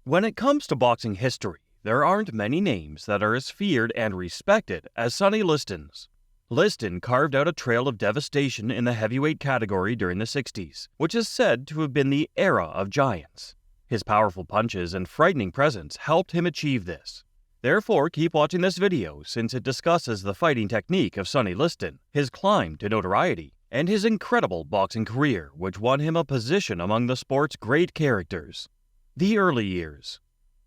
When it comes to boxing history, there aren't many names that are as feared and respected as Sonny Liston's. Liston carved out a trail of devastation in the heavyweight category during the 60s, which is said to have been the era of giants. His powerful punches and frightening presence helped him achieve this. Therefore, keep watching this video since it discusses the fighting technique of Sonny Liston, his climb to notoriety, and his incredible boxing career, which won him a position among the sport's great characters. The early years.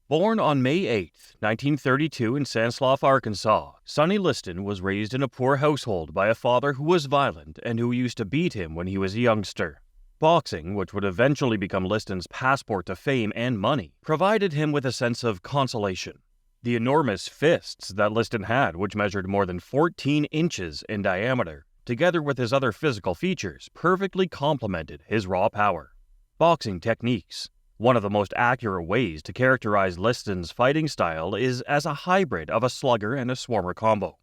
Born on May 8, 1932 in Stanislaus, Arkansas, Sonny Liston was raised in a poor household by a father who was violent and who used to beat him when he was a youngster. Boxing, which would eventually become Liston's passport to fame and money, provided him with a sense of consolation. The enormous fists that Liston had, which measured more than 14 inches in diameter, together with his other physical features, perfectly complemented his raw power. Boxing techniques. One of the most accurate ways to characterize Liston's fighting style is as a hybrid of a slugger and a swarmer combo.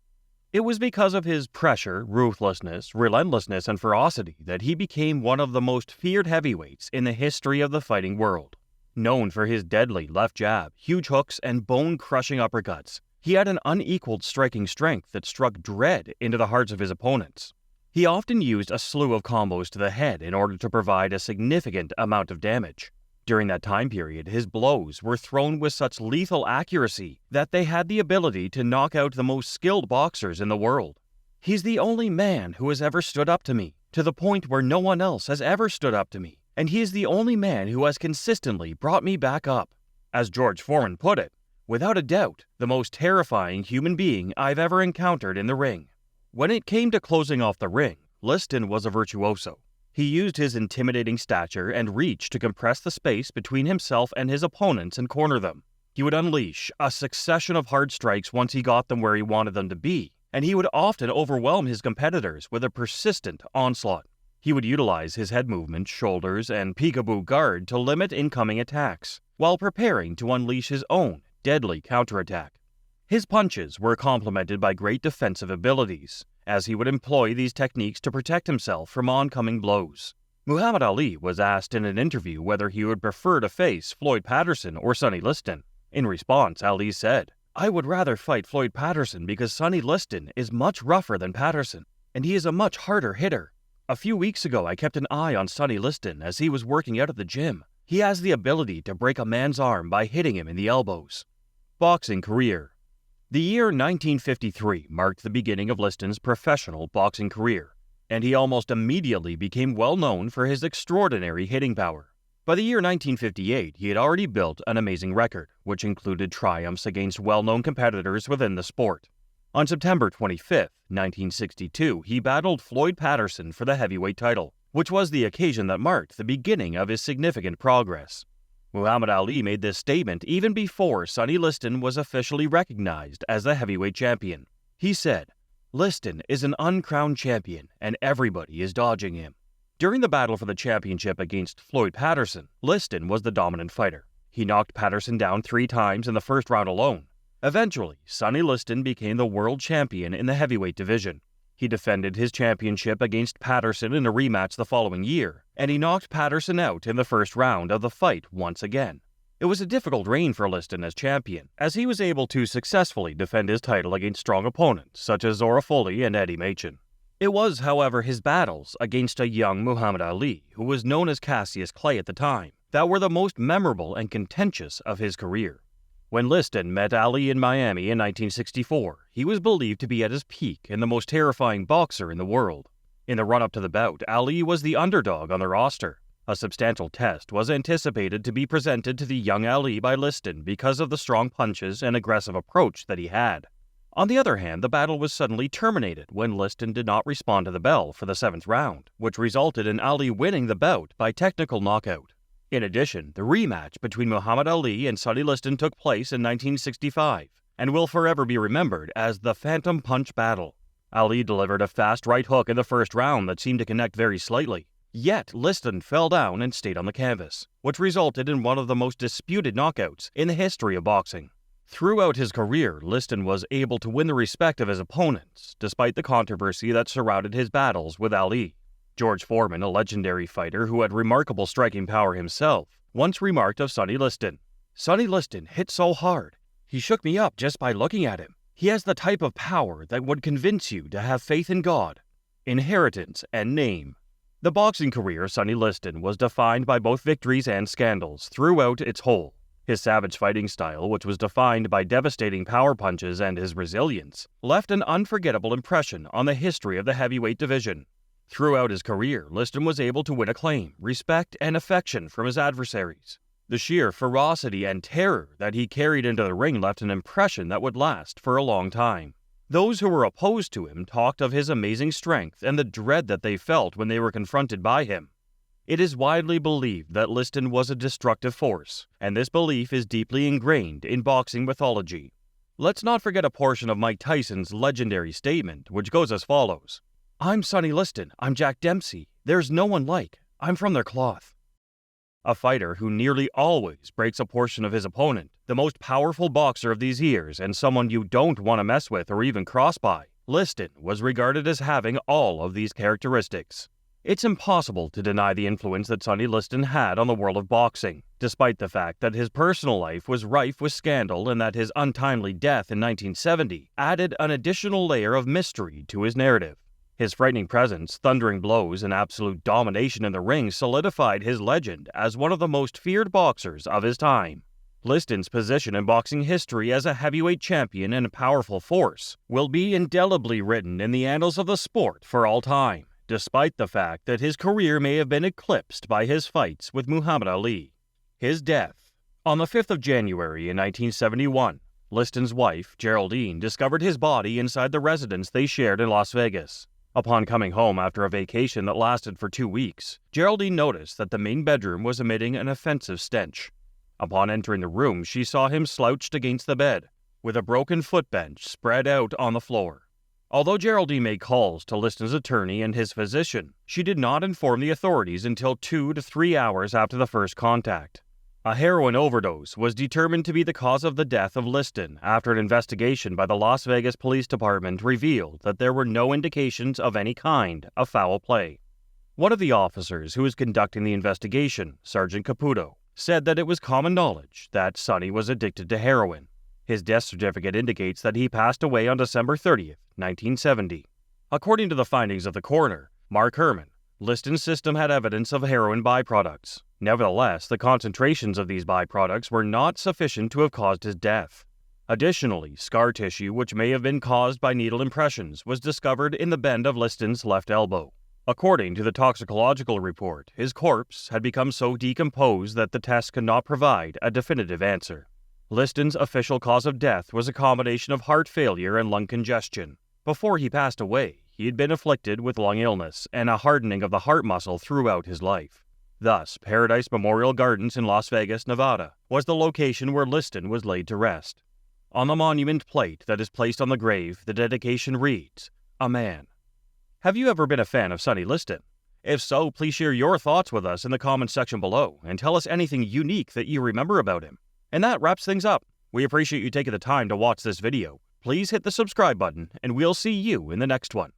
It was because of his pressure, ruthlessness, relentlessness, and ferocity that he became one of the most feared heavyweights in the history of the fighting world. Known for his deadly left jab, huge hooks, and bone-crushing uppercuts, he had an unequaled striking strength that struck dread into the hearts of his opponents. He often used a slew of combos to the head in order to provide a significant amount of damage. During that time period, his blows were thrown with such lethal accuracy that they had the ability to knock out the most skilled boxers in the world. He's the only man who has ever stood up to me, to the point where no one else has ever stood up to me, and he is the only man who has consistently brought me back up. As George Foreman put it, without a doubt, the most terrifying human being I've ever encountered in the ring. When it came to closing off the ring, Liston was a virtuoso. He used his intimidating stature and reach to compress the space between himself and his opponents and corner them. He would unleash a succession of hard strikes once he got them where he wanted them to be, and he would often overwhelm his competitors with a persistent onslaught. He would utilize his head movement, shoulders, and peekaboo guard to limit incoming attacks, while preparing to unleash his own deadly counterattack. His punches were complemented by great defensive abilities, as he would employ these techniques to protect himself from oncoming blows. Muhammad Ali was asked in an interview whether he would prefer to face Floyd Patterson or Sonny Liston. In response, Ali said, "I would rather fight Floyd Patterson because Sonny Liston is much rougher than Patterson, and he is a much harder hitter. A few weeks ago, I kept an eye on Sonny Liston as he was working out at the gym. He has the ability to break a man's arm by hitting him in the elbows." Boxing career. The year 1953 marked the beginning of Liston's professional boxing career, and he almost immediately became well known for his extraordinary hitting power. By the year 1958, he had already built an amazing record, which included triumphs against well-known competitors within the sport. On September 25, 1962, he battled Floyd Patterson for the heavyweight title, which was the occasion that marked the beginning of his significant progress. Muhammad Ali made this statement even before Sonny Liston was officially recognized as the heavyweight champion. He said, "Liston is an uncrowned champion, and everybody is dodging him." During the battle for the championship against Floyd Patterson, Liston was the dominant fighter. He knocked Patterson down 3 times in the first round alone. Eventually, Sonny Liston became the world champion in the heavyweight division. He defended his championship against Patterson in a rematch the following year, and he knocked Patterson out in the first round of the fight once again. It was a difficult reign for Liston as champion, as he was able to successfully defend his title against strong opponents such as Zora Foley and Eddie Machen. It was, however, his battles against a young Muhammad Ali, who was known as Cassius Clay at the time, that were the most memorable and contentious of his career. When Liston met Ali in Miami in 1964, he was believed to be at his peak and the most terrifying boxer in the world. In the run-up to the bout, Ali was the underdog on the roster. A substantial test was anticipated to be presented to the young Ali by Liston because of the strong punches and aggressive approach that he had. On the other hand, the battle was suddenly terminated when Liston did not respond to the bell for the 7th round, which resulted in Ali winning the bout by technical knockout. In addition, the rematch between Muhammad Ali and Sonny Liston took place in 1965 and will forever be remembered as the Phantom Punch Battle. Ali delivered a fast right hook in the first round that seemed to connect very slightly, yet Liston fell down and stayed on the canvas, which resulted in one of the most disputed knockouts in the history of boxing. Throughout his career, Liston was able to win the respect of his opponents, despite the controversy that surrounded his battles with Ali. George Foreman, a legendary fighter who had remarkable striking power himself, once remarked of Sonny Liston, Sonny Liston hit so hard. He shook me up just by looking at him. He has the type of power that would convince you to have faith in God, inheritance, and name. The boxing career of Sonny Liston was defined by both victories and scandals throughout its whole. His savage fighting style, which was defined by devastating power punches and his resilience, left an unforgettable impression on the history of the heavyweight division. Throughout his career, Liston was able to win acclaim, respect, and affection from his adversaries. The sheer ferocity and terror that he carried into the ring left an impression that would last for a long time. Those who were opposed to him talked of his amazing strength and the dread that they felt when they were confronted by him. It is widely believed that Liston was a destructive force, and this belief is deeply ingrained in boxing mythology. Let's not forget a portion of Mike Tyson's legendary statement, which goes as follows: "I'm Sonny Liston, I'm Jack Dempsey, there's no one like, I'm from their cloth." A fighter who nearly always breaks a portion of his opponent, the most powerful boxer of these years and someone you don't want to mess with or even cross by, Liston was regarded as having all of these characteristics. It's impossible to deny the influence that Sonny Liston had on the world of boxing, despite the fact that his personal life was rife with scandal and that his untimely death in 1970 added an additional layer of mystery to his narrative. His frightening presence, thundering blows, and absolute domination in the ring solidified his legend as one of the most feared boxers of his time. Liston's position in boxing history as a heavyweight champion and a powerful force will be indelibly written in the annals of the sport for all time, despite the fact that his career may have been eclipsed by his fights with Muhammad Ali. His death. On the 5th of January in 1971, Liston's wife, Geraldine, discovered his body inside the residence they shared in Las Vegas. Upon coming home after a vacation that lasted for 2 weeks, Geraldine noticed that the main bedroom was emitting an offensive stench. Upon entering the room, she saw him slouched against the bed, with a broken footbench spread out on the floor. Although Geraldine made calls to Liston's attorney and his physician, she did not inform the authorities until 2 to 3 hours after the first contact. A heroin overdose was determined to be the cause of the death of Liston after an investigation by the Las Vegas Police Department revealed that there were no indications of any kind of foul play. One of the officers who was conducting the investigation, Sergeant Caputo, said that it was common knowledge that Sonny was addicted to heroin. His death certificate indicates that he passed away on December 30th, 1970. According to the findings of the coroner, Mark Herman, Liston's system had evidence of heroin byproducts. Nevertheless, the concentrations of these byproducts were not sufficient to have caused his death. Additionally, scar tissue, which may have been caused by needle impressions, was discovered in the bend of Liston's left elbow. According to the toxicological report, his corpse had become so decomposed that the test could not provide a definitive answer. Liston's official cause of death was a combination of heart failure and lung congestion. Before he passed away, he had been afflicted with lung illness and a hardening of the heart muscle throughout his life. Thus, Paradise Memorial Gardens in Las Vegas, Nevada, was the location where Liston was laid to rest. On the monument plate that is placed on the grave, the dedication reads, "A man." Have you ever been a fan of Sonny Liston? If so, please share your thoughts with us in the comments section below and tell us anything unique that you remember about him. And that wraps things up. We appreciate you taking the time to watch this video. Please hit the subscribe button, and we'll see you in the next one.